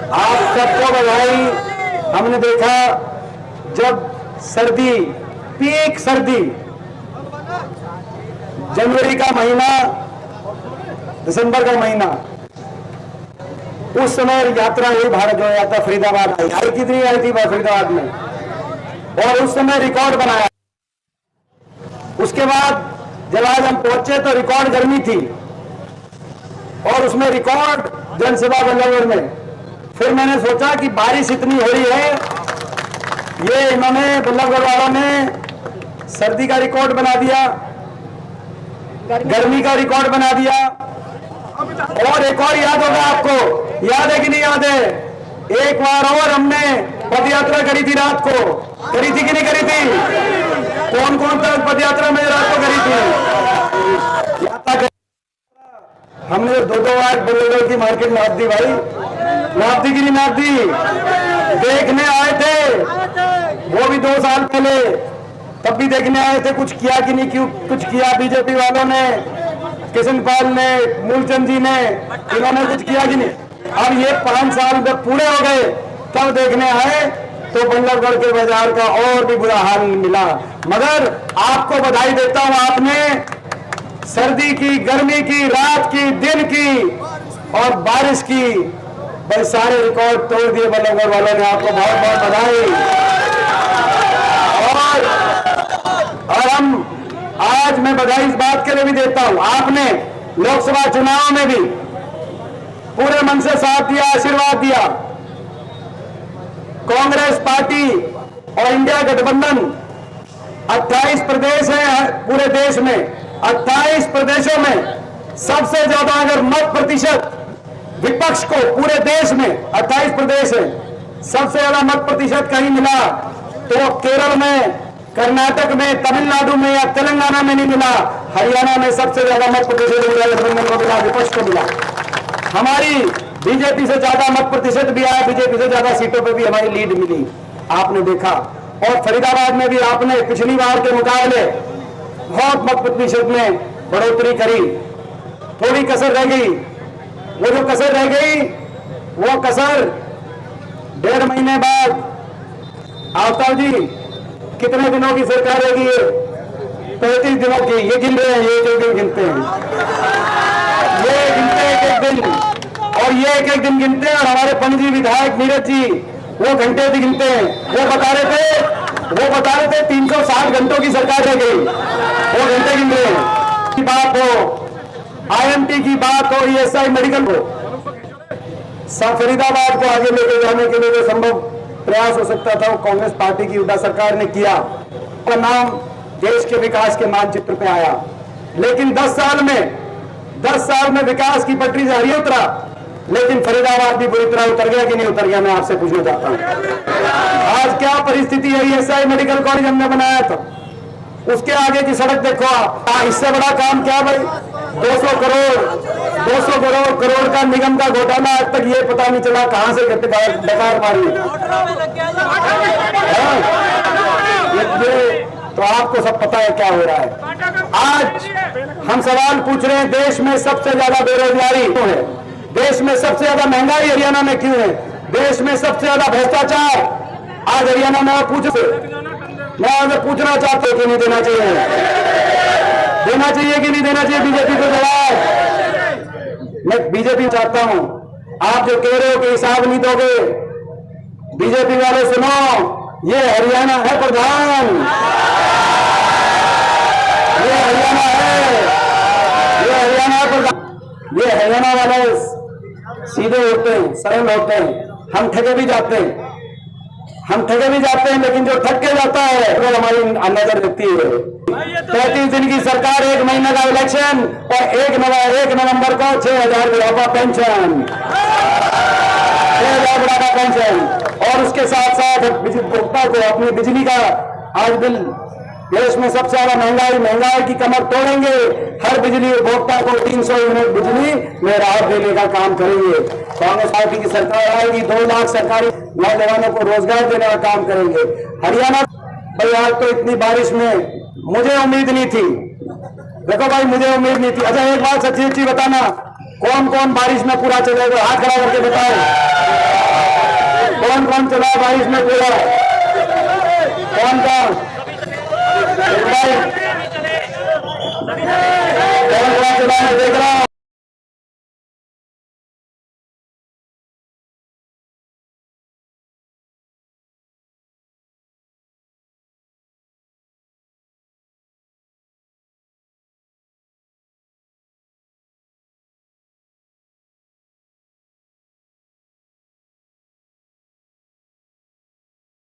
आप सबको बधाई। हमने देखा जब सर्दी, पीक सर्दी, जनवरी का महीना, दिसंबर का महीना, उस समय यात्रा हुई भारत जोड़ो यात्रा, फरीदाबाद आई कितनी आई थी फरीदाबाद में, और उस समय रिकॉर्ड बनाया। उसके बाद जब आज हम पहुंचे तो रिकॉर्ड गर्मी थी और उसमें रिकॉर्ड जनसभा बल्लभगढ़ में। फिर मैंने सोचा कि बारिश इतनी हो रही है, ये इन्होंने बल्लभगढ़ वालों ने सर्दी का रिकॉर्ड बना दिया, गर्मी का रिकॉर्ड बना दिया। और एक और याद होगा आपको, याद है कि नहीं याद है, एक बार और हमने पद यात्रा करी थी, रात को करी थी कि नहीं करी थी? कौन कौन सा पद यात्रा में रात को करी थी? हमने दो बार बल्लभगढ़ की मार्केट नाप दी भाई, नाप दी कि नहीं नाप दी? देखने आए थे वो भी 2 साल पहले, तब भी देखने आए थे कुछ किया कि नहीं, क्यों कुछ किया बीजेपी वालों ने, किशन पाल ने, मूलचंद जी ने, इन्होंने कुछ किया कि नहीं? अब ये 5 साल में पूरे हो गए, तब देखने आए तो बल्लभगढ़ के बाजार का और भी बुरा हाल मिला। मगर आपको बधाई देता हूं, आपने सर्दी की, गर्मी की, रात की, दिन की और बारिश की भाई सारे रिकॉर्ड तोड़ दिए बल्लभगढ़ वालों ने। आपको बहुत बहुत बधाई। और हम आज मैं बधाई इस बात के लिए भी देता हूं, आपने लोकसभा चुनाव में भी पूरे मन से साथ दिया, आशीर्वाद दिया। कांग्रेस पार्टी और इंडिया गठबंधन 28 प्रदेश हैं पूरे देश में, 28 प्रदेशों में सबसे ज्यादा अगर मत प्रतिशत विपक्ष को पूरे देश में 28 प्रदेश है, सबसे ज्यादा मत प्रतिशत कहीं मिला तो केरल में, कर्नाटक में, तमिलनाडु में या तेलंगाना में नहीं मिला, हरियाणा में सबसे ज्यादा मत प्रतिशत गठबंधन को मिला, विपक्ष को मिला। हमारी बीजेपी से ज्यादा मत प्रतिशत भी आया, बीजेपी से ज्यादा सीटों पर भी हमारी लीड मिली, आपने देखा। और फरीदाबाद में भी आपने पिछली बार के मुकाबले बहुत मत प्रतिशत में बढ़ोतरी करी। थोड़ी कसर रह गई, वो जो कसर रह गई वो कसर 1.5 महीने बाद, आवतार जी कितने दिनों की सरकार रहेगी? 35 दिनों की। ये गिन रहे हैं, ये एक दिन गिनते हैं, ये गिनते हैं एक दिन, और ये एक दिन गिनते हैं। और हमारे पणजी विधायक नीरज जी वो घंटे भी गिनते हैं। वो बता रहे थे 360 घंटों की सरकार रह गई, वो घंटे गिन रहे हैं। की बात हो, IMT की बात हो, ESI मेडिकल हो, फरीदाबाद को आगे लेके जाने के लिए जो संभव प्रयास हो सकता था वो कांग्रेस पार्टी की उड़ा सरकार ने किया, और नाम देश के विकास के मानचित्र पे आया। लेकिन 10 साल में विकास की पटरी से हरी उतरा, लेकिन फरीदाबाद भी बुरी तरह उतर गया कि नहीं उतर गया? मैं आपसे पूछना चाहता हूं आज क्या परिस्थिति है। ESI मेडिकल कॉलेज हमने बनाया था, उसके आगे की सड़क देखो आप। इससे बड़ा काम क्या भाई? 200 करोड़ का निगम का घोटाला, आज तक ये पता नहीं चला कहां से डकार मारी। तो आपको सब पता है क्या हो रहा है। आज हम सवाल पूछ रहे हैं, देश में सबसे ज्यादा बेरोजगारी क्यों है? देश में सबसे ज्यादा महंगाई हरियाणा में क्यों है? देश में सबसे ज्यादा भ्रष्टाचार आज हरियाणा में। मैं पूछना चाहता हूं कि नहीं देना चाहिए, देना चाहिए कि नहीं देना चाहिए बीजेपी को जवाब? मैं बीजेपी चाहता हूं, आप जो कह रहे हो कि हिसाब नहीं दोगे, बीजेपी वाले सुनो, ये हरियाणा है प्रधान, ये हरियाणा है, ये हरियाणा है प्रधान। ये हरियाणा वाले सीधे होते हैं, सरल होते हैं। हम ठगे भी जाते हैं, लेकिन जो ठग के जाता है वो हमारी नजर दिखती है। 35 दिन की सरकार, 1 महीने का इलेक्शन और 1 नवंबर को 6,000 बुढ़ापा पेंशन, 6,000 बुढ़ापा पेंशन। और उसके साथ साथ उपभोक्ता को अपनी बिजली का आज बिल, देश में सबसे ज्यादा महंगाई की कमर तोड़ेंगे। हर बिजली उपभोक्ता को 300 यूनिट बिजली में राहत देने का काम करेंगे। कांग्रेस पार्टी की सरकार आएगी, 2 लाख सरकारी नौजवानों को रोजगार देने का काम करेंगे। हरियाणा भाई, आज तो इतनी बारिश में मुझे उम्मीद नहीं थी। देखो भाई, मुझे उम्मीद नहीं थी। अच्छा एक बात सच्ची बताना, कौन कौन बारिश में पूरा चलेगा? हाथ खड़ा करके बताओ। कौन चला भाई इसमें पूरा? कौन कौन भाई कौन चला मैं देख रहा हूं।